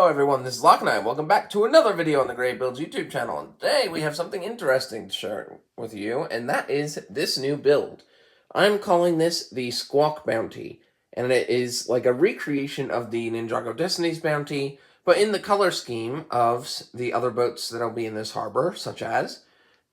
Hello everyone, this is Locke and welcome back to another video on the Great Builds YouTube channel. And today we have something interesting to share with you, and that is this new build. I'm calling this the Squawk Bounty, and it is like a recreation of the Ninjago Destiny's Bounty, but in the color scheme of the other boats that'll be in this harbor, such as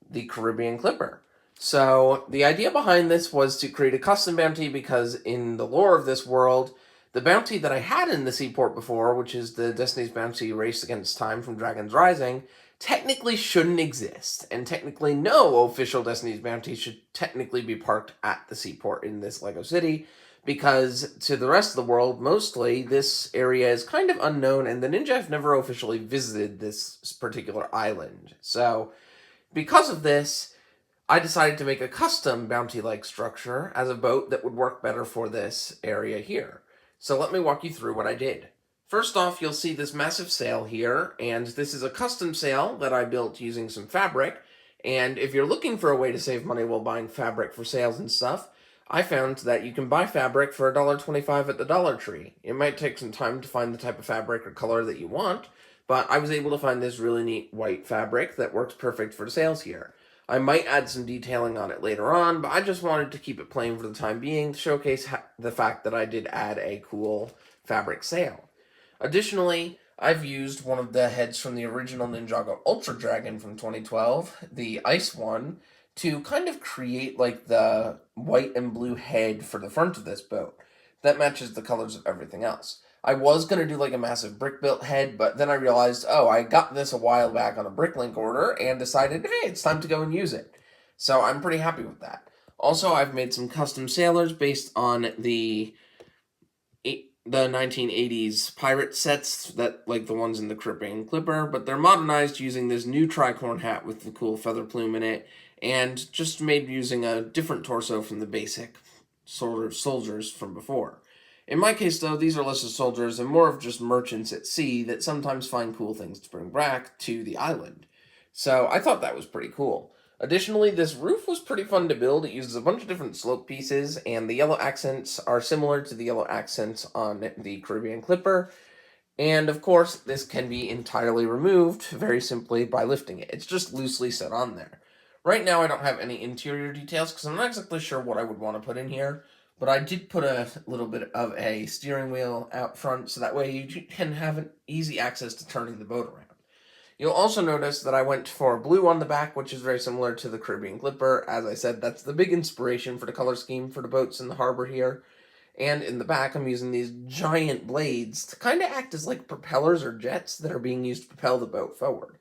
the Caribbean Clipper. So the idea behind this was to create a custom bounty because in the lore of this world, the bounty that I had in the seaport before, which is the Destiny's Bounty Race Against Time from Dragon's Rising, technically shouldn't exist. And technically no official Destiny's Bounty should technically be parked at the seaport in this LEGO city, because to the rest of the world, mostly, this area is kind of unknown, and the Ninja have never officially visited this particular island. So, because of this, I decided to make a custom bounty-like structure as a boat that would work better for this area here. So let me walk you through what I did. First off, you'll see this massive sail here, and this is a custom sail that I built using some fabric. And if you're looking for a way to save money while buying fabric for sails and stuff, I found that you can buy fabric for $1.25 at the Dollar Tree. It might take some time to find the type of fabric or color that you want, but I was able to find this really neat white fabric that works perfect for the sails here. I might add some detailing on it later on, but I just wanted to keep it plain for the time being to showcase the fact that I did add a cool fabric sail. Additionally, I've used one of the heads from the original Ninjago Ultra Dragon from 2012, the ice one, to kind of create like the white and blue head for the front of this boat. That matches the colors of everything else. I was going to do like a massive brick-built head, but then I realized, oh, I got this a while back on a Bricklink order and decided, hey, it's time to go and use it. So I'm pretty happy with that. Also, I've made some custom sailors based on the 1980s pirate sets, that like the ones in the Caribbean Clipper, but they're modernized using this new tricorn hat with the cool feather plume in it, and just made using a different torso from the basic sort of soldiers from before. In my case, though, these are less of soldiers and more of just merchants at sea that sometimes find cool things to bring back to the island. So I thought that was pretty cool. Additionally, this roof was pretty fun to build. It uses a bunch of different slope pieces, and the yellow accents are similar to the yellow accents on the Caribbean Clipper. And of course, this can be entirely removed very simply by lifting it. It's just loosely set on there. Right now, I don't have any interior details because I'm not exactly sure what I would want to put in here. But I did put a little bit of a steering wheel out front, so that way you can have an easy access to turning the boat around. You'll also notice that I went for blue on the back, which is very similar to the Caribbean Clipper. As I said, that's the big inspiration for the color scheme for the boats in the harbor here. And in the back, I'm using these giant blades to kind of act as like propellers or jets that are being used to propel the boat forward.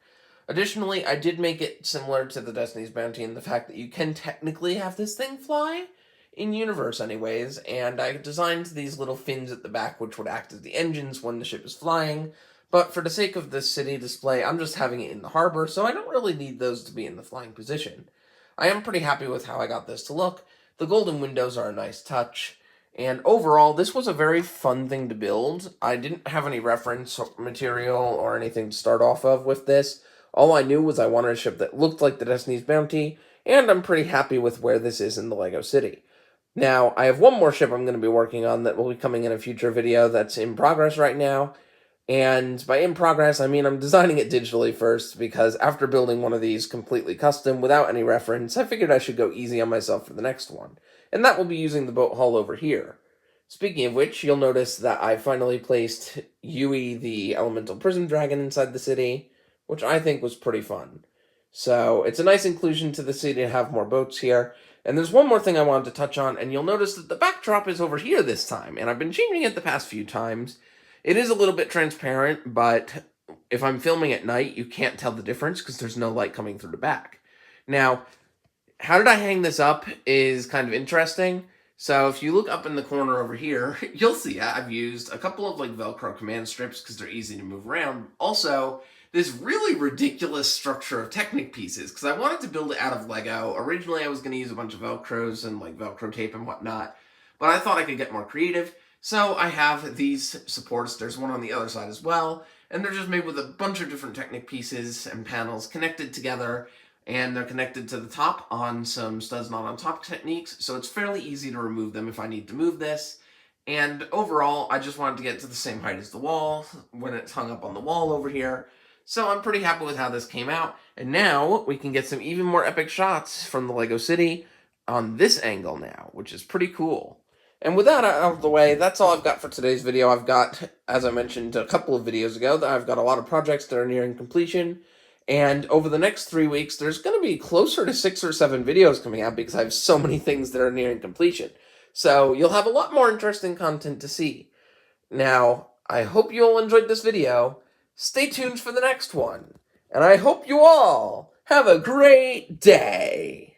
Additionally, I did make it similar to the Destiny's Bounty in the fact that you can technically have this thing fly, in universe anyways, and I designed these little fins at the back which would act as the engines when the ship is flying, but for the sake of this city display, I'm just having it in the harbor, so I don't really need those to be in the flying position. I am pretty happy with how I got this to look. The golden windows are a nice touch, and overall, this was a very fun thing to build. I didn't have any reference material or anything to start off of with this. All I knew was I wanted a ship that looked like the Destiny's Bounty, and I'm pretty happy with where this is in the LEGO city. Now, I have one more ship I'm going to be working on that will be coming in a future video that's in progress right now. And by in progress, I mean I'm designing it digitally first, because after building one of these completely custom without any reference, I figured I should go easy on myself for the next one. And that will be using the boat hull over here. Speaking of which, you'll notice that I finally placed Yui, the elemental prison dragon, inside the city, which I think was pretty fun. So, it's a nice inclusion to the city to have more boats here. And there's one more thing I wanted to touch on, and you'll notice that the backdrop is over here this time, and I've been changing it the past few times. It is a little bit transparent, but if I'm filming at night, you can't tell the difference because there's no light coming through the back. Now, how did I hang this up is kind of interesting. So if you look up in the corner over here, you'll see I've used a couple of like Velcro command strips because they're easy to move around. Also, this really ridiculous structure of Technic pieces, because I wanted to build it out of Lego. Originally, I was going to use a bunch of Velcros and like Velcro tape and whatnot, but I thought I could get more creative. So I have these supports. There's one on the other side as well, and they're just made with a bunch of different Technic pieces and panels connected together, and they're connected to the top on some studs not on top techniques, so it's fairly easy to remove them if I need to move this. And overall, I just wanted to get to the same height as the wall when it's hung up on the wall over here. So I'm pretty happy with how this came out. And now we can get some even more epic shots from the Lego City on this angle now, which is pretty cool. And with that out of the way, that's all I've got for today's video. I've got, as I mentioned a couple of videos ago, that I've got a lot of projects that are nearing completion. And over the next 3 weeks, there's going to be closer to 6 or 7 videos coming out because I have so many things that are nearing completion. So you'll have a lot more interesting content to see. Now, I hope you all enjoyed this video. Stay tuned for the next one. And I hope you all have a great day.